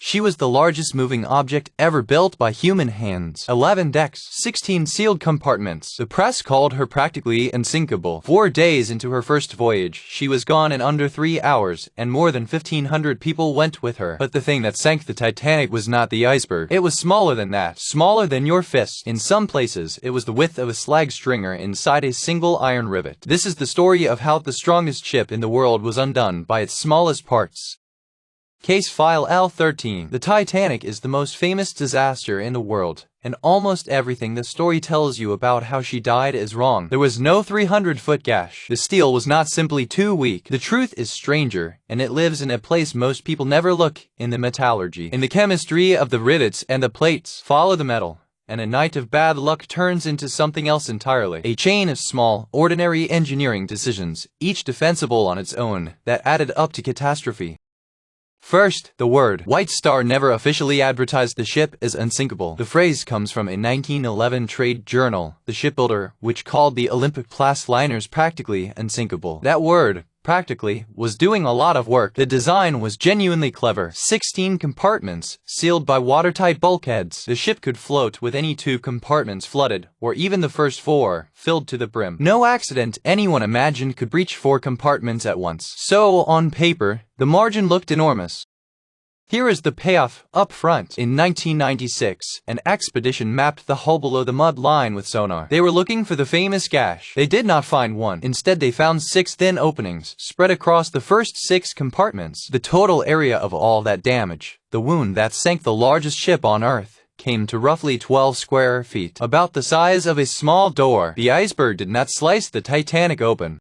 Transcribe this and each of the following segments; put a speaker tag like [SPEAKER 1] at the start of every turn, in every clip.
[SPEAKER 1] She was the largest moving object ever built by human hands. 11 decks, 16 sealed compartments. The press called her practically unsinkable. 4 days into her first voyage, she was gone in under 3 hours, and more than 1,500 people went with her. But the thing that sank the Titanic was not the iceberg. It was smaller than that, smaller than your fist. In some places, it was the width of a slag stringer inside a single iron rivet. This is the story of how the strongest ship in the world was undone by its smallest parts. Case File L13. The Titanic is the most famous disaster in the world, and almost everything the story tells you about how she died is wrong. There was no 300-foot gash. The steel was not simply too weak. The truth is stranger, and it lives in a place most people never look, in the metallurgy. In the chemistry of the rivets and the plates. Follow the metal, and a night of bad luck turns into something else entirely. A chain of small, ordinary engineering decisions, each defensible on its own, that added up to catastrophe. First, the word. White Star never officially advertised the ship as unsinkable. The phrase comes from a 1911 trade journal, The Shipbuilder, which called the Olympic-class liners practically unsinkable. That word, practically, was doing a lot of work. The design was genuinely clever. 16 compartments, sealed by watertight bulkheads. The ship could float with any 2 compartments flooded, or even the first 4, filled to the brim. No accident anyone imagined could breach 4 compartments at once. So, on paper, the margin looked enormous. Here is the payoff, up front. In 1996, an expedition mapped the hull below the mud line with sonar. They were looking for the famous gash. They did not find one. Instead, they found 6 thin openings, spread across the first 6 compartments. The total area of all that damage, the wound that sank the largest ship on Earth, came to roughly 12 square feet, about the size of a small door. The iceberg did not slice the Titanic open.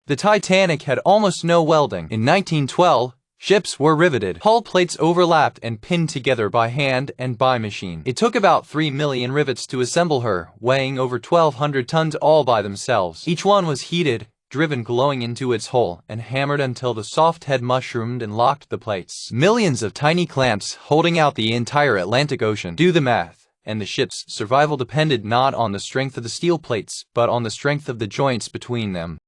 [SPEAKER 1] The Titanic had almost no welding. In 1912, ships were riveted. Hull plates overlapped and pinned together by hand and by machine. It took about 3 million rivets to assemble her, weighing over 1,200 tons all by themselves. Each one was heated, driven glowing into its hole, and hammered until the soft head mushroomed and locked the plates. Millions of tiny clamps holding out the entire Atlantic Ocean. Do the math. And the ship's survival depended not on the strength of the steel plates, but on the strength of the joints between them.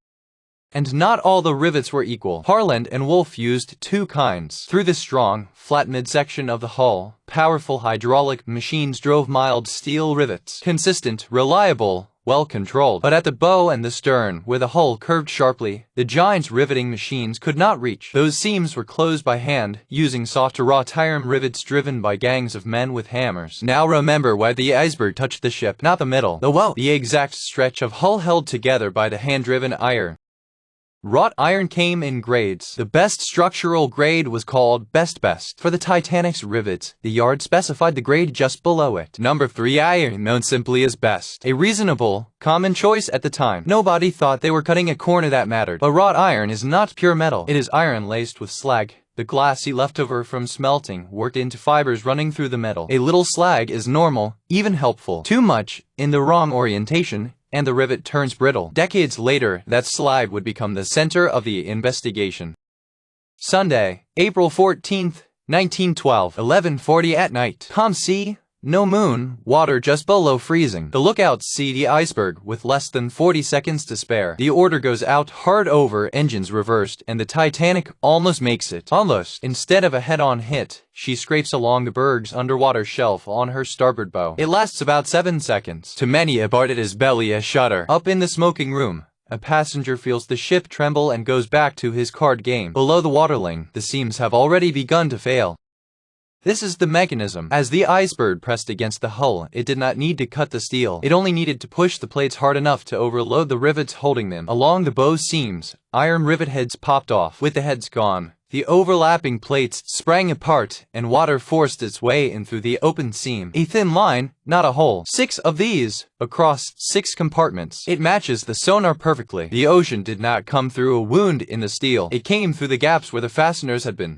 [SPEAKER 1] And not all the rivets were equal. Harland and Wolff used 2 kinds. Through the strong, flat midsection of the hull, powerful hydraulic machines drove mild steel rivets. Consistent, reliable, well-controlled. But at the bow and the stern, where the hull curved sharply, the giant riveting machines could not reach. Those seams were closed by hand, using soft wrought-iron rivets driven by gangs of men with hammers. Now remember why the iceberg touched the ship, not the middle, the whoa, the exact stretch of hull held together by the hand-driven iron. Wrought iron came in grades. The best structural grade was called best. For the Titanic's rivets, the yard specified the grade just below it. Number 3 iron, known simply as best. A reasonable, common choice at the time. Nobody thought they were cutting a corner that mattered. But wrought iron is not pure metal. It is iron laced with slag, the glassy leftover from smelting, worked into fibers running through the metal. A little slag is normal, even helpful. Too much, in the wrong orientation, and the rivet turns brittle. Decades later, that slag would become the center of the investigation. Sunday, April 14th, 1912, 11:40 at night. Calm sea, no moon, water just below freezing. The lookouts see the iceberg with less than 40 seconds to spare. The order goes out, hard over, engines reversed, and the Titanic almost makes it. Almost. Instead of a head-on hit, she scrapes along the berg's underwater shelf on her starboard bow. It lasts about 7 seconds. To many aboard it is barely a shudder. Up in the smoking room, a passenger feels the ship tremble and goes back to his card game. Below the waterline, the seams have already begun to fail. This is the mechanism. As the iceberg pressed against the hull, it did not need to cut the steel. It only needed to push the plates hard enough to overload the rivets holding them. Along the bow seams, iron rivet heads popped off. With the heads gone, the overlapping plates sprang apart, and water forced its way in through the open seam. A thin line, not a hole. 6 of these, across 6 compartments. It matches the sonar perfectly. The ocean did not come through a wound in the steel. It came through the gaps where the fasteners had been.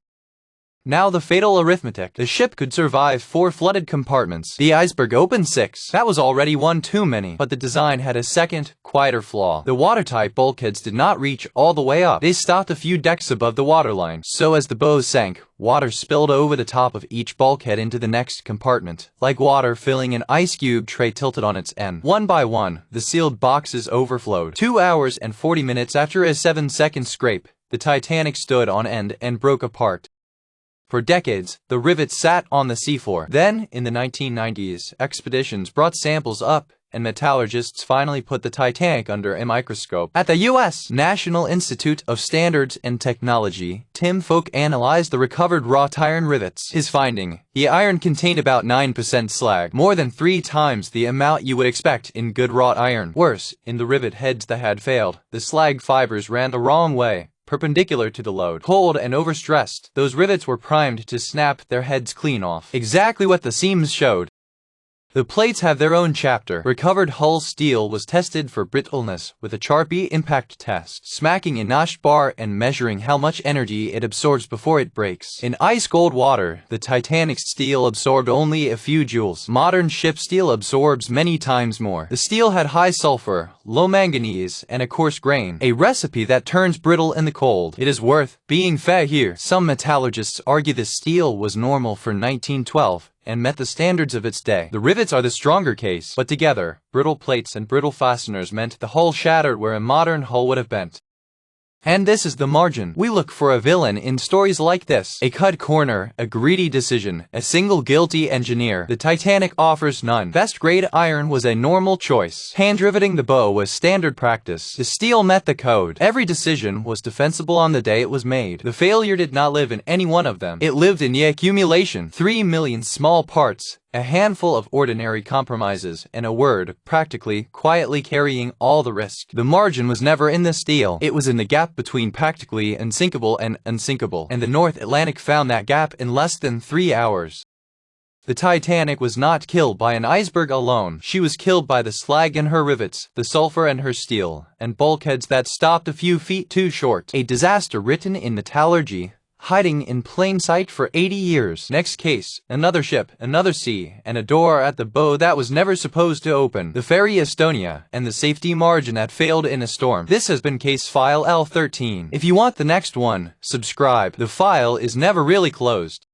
[SPEAKER 1] Now the fatal arithmetic. The ship could survive 4 flooded compartments. The iceberg opened 6. That was already one too many. But the design had a second, quieter flaw. The watertight bulkheads did not reach all the way up. They stopped a few decks above the waterline. So as the bow sank, water spilled over the top of each bulkhead into the next compartment, like water filling an ice cube tray tilted on its end. One by one, the sealed boxes overflowed. 2 hours and 40 minutes after a 7-second scrape, the Titanic stood on end and broke apart. For decades, the rivets sat on the seafloor. Then, in the 1990s, expeditions brought samples up, and metallurgists finally put the Titanic under a microscope. At the U.S. National Institute of Standards and Technology, Tim Foecke analyzed the recovered wrought-iron rivets. His finding: the iron contained about 9% slag, more than 3 times the amount you would expect in good wrought iron. Worse, in the rivet heads that had failed, the slag fibers ran the wrong way, perpendicular to the load. Cold and overstressed, those rivets were primed to snap their heads clean off. Exactly what the seams showed. The plates have their own chapter. Recovered hull steel was tested for brittleness with a Sharpie impact test, smacking a notched bar and measuring how much energy it absorbs before it breaks. In ice-cold water, the Titanic's steel absorbed only a few joules. Modern ship steel absorbs many times more. The steel had high sulfur, low manganese, and a coarse grain, a recipe that turns brittle in the cold. It is worth being fair here. Some metallurgists argue this steel was normal for 1912. And met the standards of its day. The rivets are the stronger case, but together, brittle plates and brittle fasteners meant the hull shattered where a modern hull would have bent. And this is the margin. We look for a villain in stories like this. A cut corner, a greedy decision, a single guilty engineer. The Titanic offers none. Best grade iron was a normal choice. Hand riveting the bow was standard practice. The steel met the code. Every decision was defensible on the day it was made. The failure did not live in any one of them. It lived in the accumulation. 3 million small parts, a handful of ordinary compromises, and a word, practically, quietly carrying all the risk. The margin was never in the steel. It was in the gap between practically unsinkable and unsinkable, and the North Atlantic found that gap in less than 3 hours. The Titanic was not killed by an iceberg alone. She was killed by the slag in her rivets, the sulfur in her steel, and bulkheads that stopped a few feet too short. A disaster written in Metallurgy, hiding in plain sight for 80 years. Next case, another ship, another sea, and a door at the bow that was never supposed to open. The ferry Estonia, and the safety margin that failed in a storm. This has been case file L13. If you want the next one, subscribe. The file is never really closed.